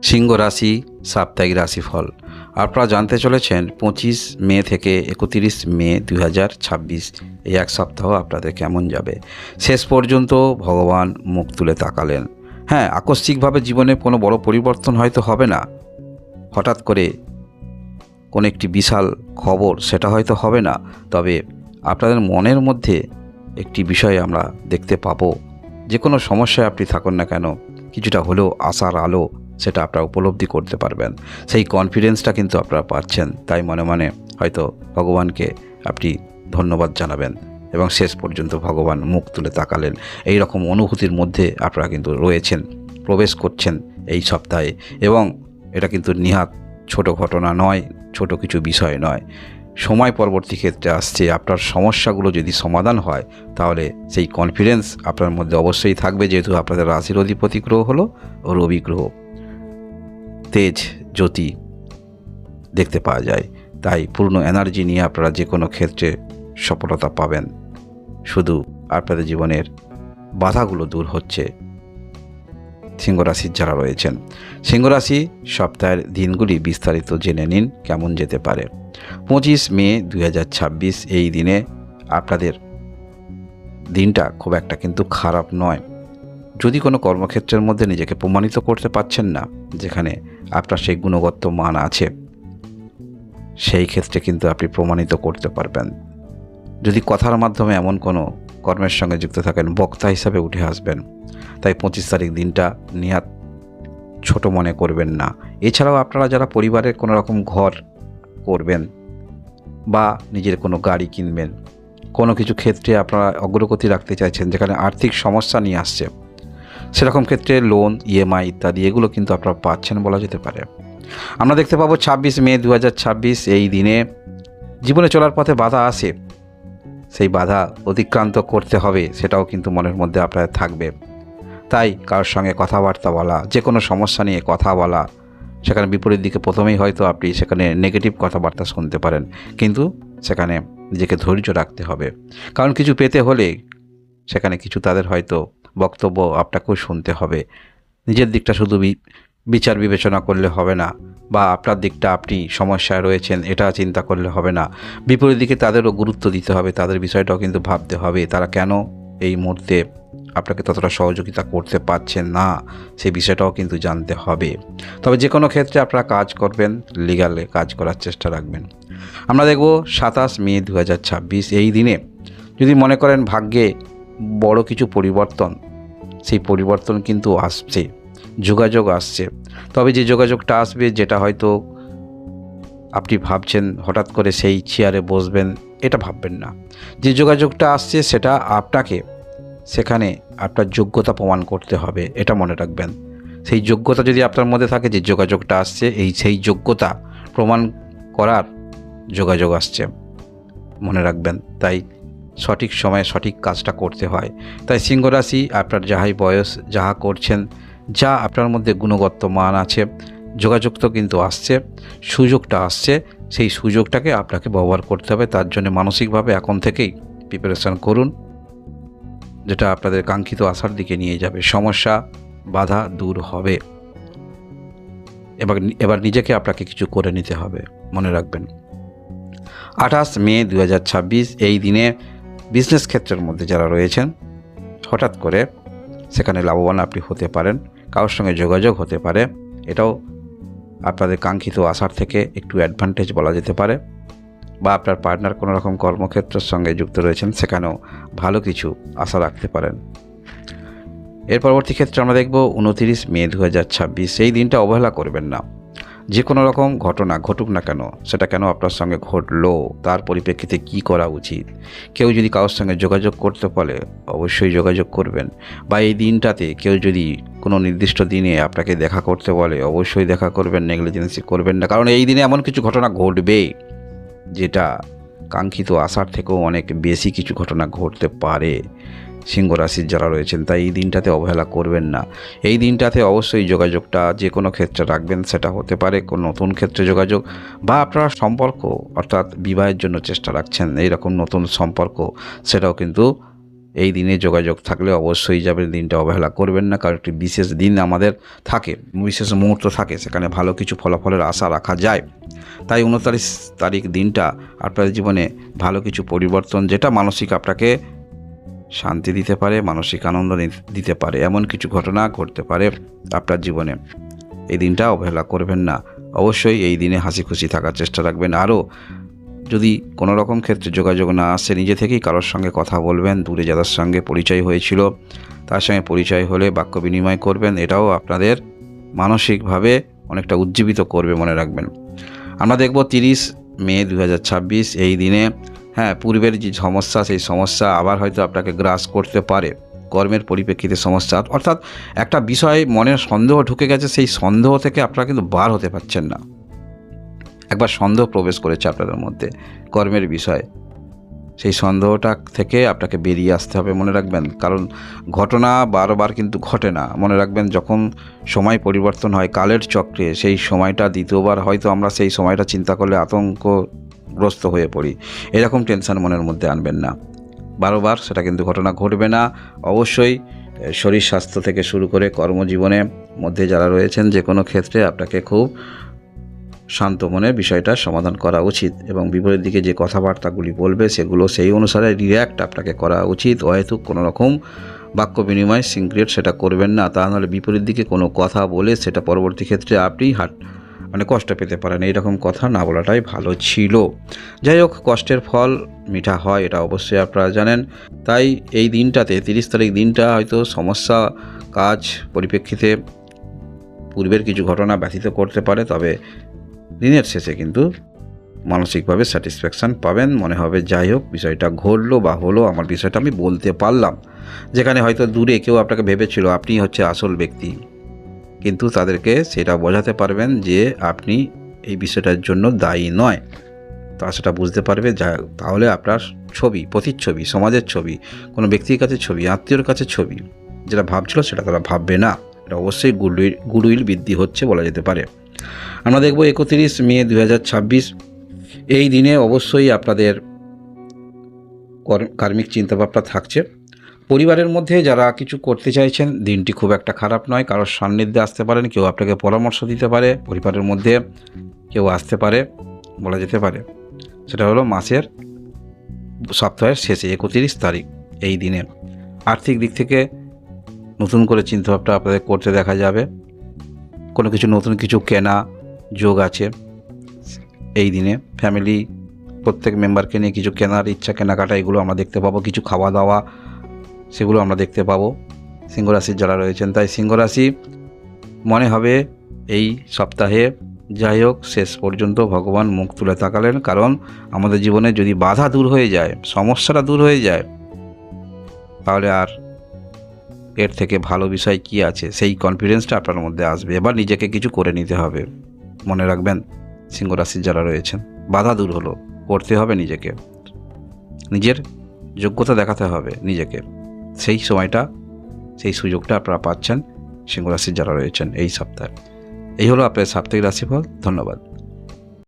সিংহ রাশি সাপ্তাহিক রাশিফল আপনারা জানতে চলেছেন 25 মে থেকে 31 মে 2026 এই এক সপ্তাহ আপনাদের কেমন যাবে। শেষ পর্যন্ত ভগবান মুখ তুলে তাকালেন। হ্যাঁ, আকস্মিকভাবে জীবনে কোনো বড় পরিবর্তন হয়তো হবে না, হঠাৎ করে কোনো একটি বিশাল খবর সেটা হয়তো হবে না, তবে আপনাদের মনের মধ্যে একটি বিষয় আমরা দেখতে পাবো। যে কোনো সমস্যায় আপনি থাকুন না কেন, কিছুটা হলেও আশার আলো সেটা আপনারা উপলব্ধি করতে পারবেন। সেই কনফিডেন্সটা কিন্তু আপনারা পাচ্ছেন, তাই মনে মনে হয়তো ভগবানকে আপনি ধন্যবাদ জানাবেন এবং শেষ পর্যন্ত ভগবান মুখ তুলে তাকালেন। এই রকম অনুভূতির মধ্যে আপনারা কিন্তু রয়েছেন, প্রবেশ করছেন এই সপ্তাহে। এবং এটা কিন্তু নিহাত ছোট ঘটনা নয়, ছোট কিছু বিষয় নয়। সময় পরবর্তী ক্ষেত্রে আসছে, আপনার সমস্যাগুলো যদি সমাধান হয় তাহলে সেই কনফিডেন্স আপনার মধ্যে অবশ্যই থাকবে, যেহেতু আপনাদের রাশির অধিপতি গ্রহ হলো রবি গ্রহ। তেজ জ্যোতি দেখতে পাওয়া যায়, তাই পূর্ণ এনার্জি নিয়ে আপনারা যে কোনো ক্ষেত্রে সফলতা পাবেন। শুধু আপনাদের জীবনের বাধাগুলো দূর হচ্ছে। সিংহরাশির যারা রয়েছেন, সিংহরাশি সপ্তাহের দিনগুলি বিস্তারিত জেনে নিন কেমন যেতে পারে। 25 মে 2026 এই দিনে আপনাদের দিনটা খুব একটা কিন্তু খারাপ নয়। যদি কোনো কর্মক্ষেত্রের মধ্যে নিজেকে প্রমাণিত করতে পারছেন না, যেখানে আপনার সেই গুণগত মান আছে, সেই ক্ষেত্রে কিন্তু আপনি প্রমাণিত করতে পারবেন। যদি কথার মাধ্যমে এমন কোনো কর্মের সঙ্গে যুক্ত থাকেন, বক্তা হিসাবে উঠে আসবেন। তাই 25 তারিখ দিনটা নিহাত ছোট মনে করবেন না। এছাড়াও আপনারা যারা পরিবারের কোনো রকম ঘর করবেন বা নিজের কোনো গাড়ি কিনবেন, কোনো কিছু ক্ষেত্রে আপনারা অগ্রগতি রাখতে চাইছেন, যেখানে আর্থিক সমস্যা নিয়ে আসছে, সেরকম ক্ষেত্রে লোন, ইএমআই ইত্যাদি এগুলো কিন্তু আপনারা পাচ্ছেন বলা যেতে পারে। আমরা দেখতে পাবো 26 মে 2026 এই দিনে জীবনে চলার পথে বাধা আসে, সেই বাধা অতিক্রান্ত করতে হবে, সেটাও কিন্তু মনের মধ্যে আপনার থাকবে। তাই কারোর সঙ্গে কথাবার্তা বলা, যে কোনো সমস্যা নিয়ে কথা বলা, সেখানে বিপরীত দিকে প্রথমেই হয়তো আপনি সেখানে নেগেটিভ কথাবার্তা শুনতে পারেন, কিন্তু সেখানে নিজেকে ধৈর্য রাখতে হবে। কারণ কিছু পেতে হলে সেখানে কিছু তাদের হয়তো বক্তব্য আপনাকেও শুনতে হবে। নিজের দিকটা শুধু বিচার বিবেচনা করলে হবে না, বা আপনার দিকটা আপনি সমস্যায় রয়েছেন এটা চিন্তা করলে হবে না। বিপরীত দিকে তাদেরও গুরুত্ব দিতে হবে, তাদের বিষয়টাও কিন্তু ভাবতে হবে, তারা কেন এই মুহূর্তে আপনাকে ততটা সহযোগিতা করতে পারছেন না, সেই বিষয়টাও কিন্তু জানতে হবে। তবে যে কোনো ক্ষেত্রে আপনারা কাজ করবেন, লিগালে কাজ করার চেষ্টা রাখবেন। আমরা দেখব 27 মে 2026 এই দিনে যদি মনে করেন ভাগ্যে বড় কিছু পরিবর্তন, সেই পরিবর্তন কিন্তু আসছে, যোগাযোগ আসছে। তবে যে যোগাযোগটা আসবে, যেটা হয়তো আপনি ভাবছেন হঠাৎ করে সেই চেয়ারে বসবেন, এটা ভাববেন না। যে যোগাযোগটা আসছে সেটা আপনাকে সেখানে আপনার যোগ্যতা প্রমাণ করতে হবে, এটা মনে রাখবেন। সেই যোগ্যতা যদি আপনার মধ্যে থাকে, যে যোগাযোগটা আসছে সেই যোগ্যতা প্রমাণ করার যোগাযোগ আসছে, মনে রাখবেন। তাই সঠিক সময়ে সঠিক কাজটা করতে হয়। তাই সিংহরাশি আপনার যাহাই বয়স, যাহা করছেন, যা আপনার মধ্যে গুণগত মান আছে, যোগাযোগ তো কিন্তু আসছে, সুযোগটা আসছে, সেই সুযোগটাকে আপনাকে ব্যবহার করতে হবে। তার জন্য মানসিকভাবে এখন থেকেই প্রিপারেশন করুন, যেটা আপনাদের কাঙ্ক্ষিত আশার দিকে নিয়ে যাবে। সমস্যা বাধা দূর হবে। এবার নিজেকে আপনাকে কিছু করে নিতে হবে, মনে রাখবেন। 28 মে 2026 এই দিনে বিজনেস ক্ষেত্রের মধ্যে যারা রয়েছেন, হঠাৎ করে সেখানে লাভবান আপনি হতে পারেন, কারোর সঙ্গে যোগাযোগ হতে পারে, এটাও আপনাদের কাঙ্ক্ষিত আশার থেকে একটু অ্যাডভান্টেজ বলা যেতে পারে। বা আপনার পার্টনার কোনো রকম কর্মক্ষেত্রের সঙ্গে যুক্ত রয়েছেন, সেখানেও ভালো কিছু আশা রাখতে পারেন। এর পরবর্তী ক্ষেত্রে আমরা দেখব 29 মে 2026 এই দিনটা অবহেলা করবেন না। যে কোনো রকম ঘটনা ঘটুক না কেন, সেটা কেন আপনার সঙ্গে ঘটলো, তার পরিপ্রেক্ষিতে কি করা উচিত। কেউ যদি কারোর সঙ্গে যোগাযোগ করতে বলে, অবশ্যই যোগাযোগ করবেন। বা এই দিনটাতে কেউ যদি কোনো নির্দিষ্ট দিনে আপনাকে দেখা করতে বলে, অবশ্যই দেখা করবেন, নেগলিজেন্সি করবেন না। কারণ এই দিনে এমন কিছু ঘটনা ঘটবে, যেটা কাঙ্ক্ষিত আশার থেকেও অনেক বেশি কিছু ঘটনা ঘটতে পারে সিংহ রাশির যারা রয়েছেন। তাই এই দিনটাতে অবহেলা করবেন না। এই দিনটাতে অবশ্যই যোগাযোগটা যে কোনো ক্ষেত্রে রাখবেন, সেটা হতে পারে কোনো নতুন ক্ষেত্রে যোগাযোগ, বা আপনারা সম্পর্ক অর্থাৎ বিবাহের জন্য চেষ্টা রাখছেন, এইরকম নতুন সম্পর্ক, সেটাও কিন্তু এই দিনে যোগাযোগ থাকলে অবশ্যই যাবেন, দিনটা অবহেলা করবেন না, কারণ একটি বিশেষ দিন আমাদের থাকে, বিশেষ মুহূর্ত থাকে, সেখানে ভালো কিছু ফলাফলের আশা রাখা যায়। তাই 29 তারিখ দিনটা আপনাদের জীবনে ভালো কিছু পরিবর্তন, যেটা মানসিক আপনাকে শান্তি দিতে পারে, মানসিক আনন্দ দিতে পারে, এমন কিছু ঘটনা ঘটতে পারে আপনার জীবনে। এই দিনটা অবহেলা করবেন না, অবশ্যই এই দিনে হাসি খুশি থাকার চেষ্টা রাখবেন। আরও যদি কোনো রকম ক্ষেত্রে যোগাযোগ না আসে, নিজে থেকেই কারোর সঙ্গে কথা বলবেন, দূরে যাদের সঙ্গে পরিচয় হয়েছিল তার সঙ্গে পরিচয় হলে বাক্য বিনিময় করবেন, এটাও আপনাদের মানসিকভাবে অনেকটা উজ্জীবিত করবে, মনে রাখবেন। আমরা দেখব 30 মে 2026 এই দিনে পূর্বের যে সমস্যা, সেই সমস্যা আবার হয়তো আপনাকে গ্রাস করতে পারে। কর্মের পরিপ্রেক্ষিতে সমস্যা, অর্থাৎ একটা বিষয় মনের সন্দেহ ঢুকে গেছে, সেই সন্দেহ থেকে আপনারা কিন্তু বার হতে পারছেন না। একবার সন্দেহ প্রবেশ করেছে আপনাদের মধ্যে কর্মের বিষয়ে, সেই সন্দেহটা থেকে আপনাকে বেরিয়ে আসতে হবে, মনে রাখবেন। কারণ ঘটনা বারবার কিন্তু ঘটে না, মনে রাখবেন। যখন সময় পরিবর্তন হয় কালের চক্রে, সেই সময়টা দ্বিতীয়বার হয়তো আমরা সেই সময়টা চিন্তা করলে আতঙ্কগ্রস্ত হয়ে পড়ি। এরকম টেনশন মনের মধ্যে আনবেন না, বারবার সেটা কিন্তু ঘটনা ঘটবে না। অবশ্যই শরীর স্বাস্থ্য থেকে শুরু করে কর্মজীবনের মধ্যে যারা রয়েছেন, যে কোনো ক্ষেত্রে আপনাকে খুব শান্ত মনে বিষয়টা সমাধান করা উচিত, এবং বিপরীত দিকে যে কথাবার্তাগুলি বলবে সেগুলো সেই অনুসারে রিয়্যাক্ট আপনাকে করা উচিত। অহেতুক কোনো রকম বাক্য বিনিময় সিক্রেট সেটা করবেন না, তা নাহলে বিপরীত দিকে কোনো কথা বলে সেটা পরবর্তী ক্ষেত্রে আপনি কষ্ট পেতে পারেন। এইরকম কথা না বলাটাই ভালো ছিল। যাই হোক, কষ্টের ফল মিঠা হয়, এটা অবশ্যই আপনারা জানেন। তাই এই দিনটাতে 30 তারিখ দিনটা হয়তো সমস্যা কাজ পরিপ্রেক্ষিতে পূর্বের কিছু ঘটনা ব্যথিত করতে পারে, তবে দিনের শেষে কিন্তু মানসিকভাবে স্যাটিসফ্যাকশান পাবেন। মনে হবে যাই হোক, বিষয়টা ঘটলো বা হলো, আমার বিষয়টা আমি বলতে পারলাম। যেখানে হয়তো দূরে কেউ আপনাকে ভেবেছিল আপনি হচ্ছে আসল ব্যক্তি, কিন্তু তাদেরকে সেটা বোঝাতে পারবেন যে আপনি এই বিষয়টার জন্য দায়ী নয়, তারা সেটা বুঝতে পারবে। তাহলে আপনার ছবি, প্রতিচ্ছবি, সমাজের ছবি, কোনো ব্যক্তির কাছে ছবি, আত্মীয়র কাছে ছবি, যেটা ভাবছিল সেটা তারা ভাববে না। এটা অবশ্যই গুডউইল বৃদ্ধি হচ্ছে বলা যেতে পারে। আমরা দেখব 31 মে 2026 এই দিনে অবশ্যই আপনাদের কার্মিক চিন্তাভাবনা থাকছে। পরিবারের মধ্যে যারা কিছু করতে চাইছেন, দিনটি খুব একটা খারাপ নয়। কারোর সান্নিধ্যে আসতে পারেন, কেউ আপনাকে পরামর্শ দিতে পারে, পরিবারের মধ্যে কেউ আসতে পারে বলা যেতে পারে। সেটা হলো সপ্তাহের শেষে 31 তারিখ এই দিনে। আর্থিক দিক থেকে নতুন করে চিন্তাভাবনা আপনাদের করতে দেখা যাবে, কোনো কিছু নতুন কিছু কেনা যোগ আছে এই দিনে। ফ্যামিলি প্রত্যেক মেম্বারকে নিয়ে কিছু কেনার ইচ্ছা, কেনাকাটা, এগুলো আমরা দেখতে পাবো। কিছু খাওয়া দাওয়া, সেগুলো আমরা দেখতে পাবো সিংহ রাশির যারা রয়েছেন। তাই সিংহ রাশি মনে হবে এই সপ্তাহে যাই হোক শেষ পর্যন্ত ভগবান মুখ তুলে তাকালেন। কারণ আমাদের জীবনে যদি বাধা দূর হয়ে যায়, সমস্যাটা দূর হয়ে যায়, তাহলে আর এর থেকে ভালো বিষয় কি আছে, সেই কনফিডেন্সটা আপনার মধ্যে আসবে। এবার নিজেকে কিছু করে নিতে হবে, মনে রাখবেন। সিংহ রাশির যারা রয়েছেন, বাধা দূর হলো, করতে হবে নিজেকে, নিজের যোগ্যতা দেখাতে হবে নিজেকে। সেই সময়টা, সেই সুযোগটা আপনারা পাচ্ছেন সিংহ রাশির যারা রয়েছেন এই সপ্তাহে। এই হলো আপনার সাপ্তাহিক রাশিফল। ধন্যবাদ।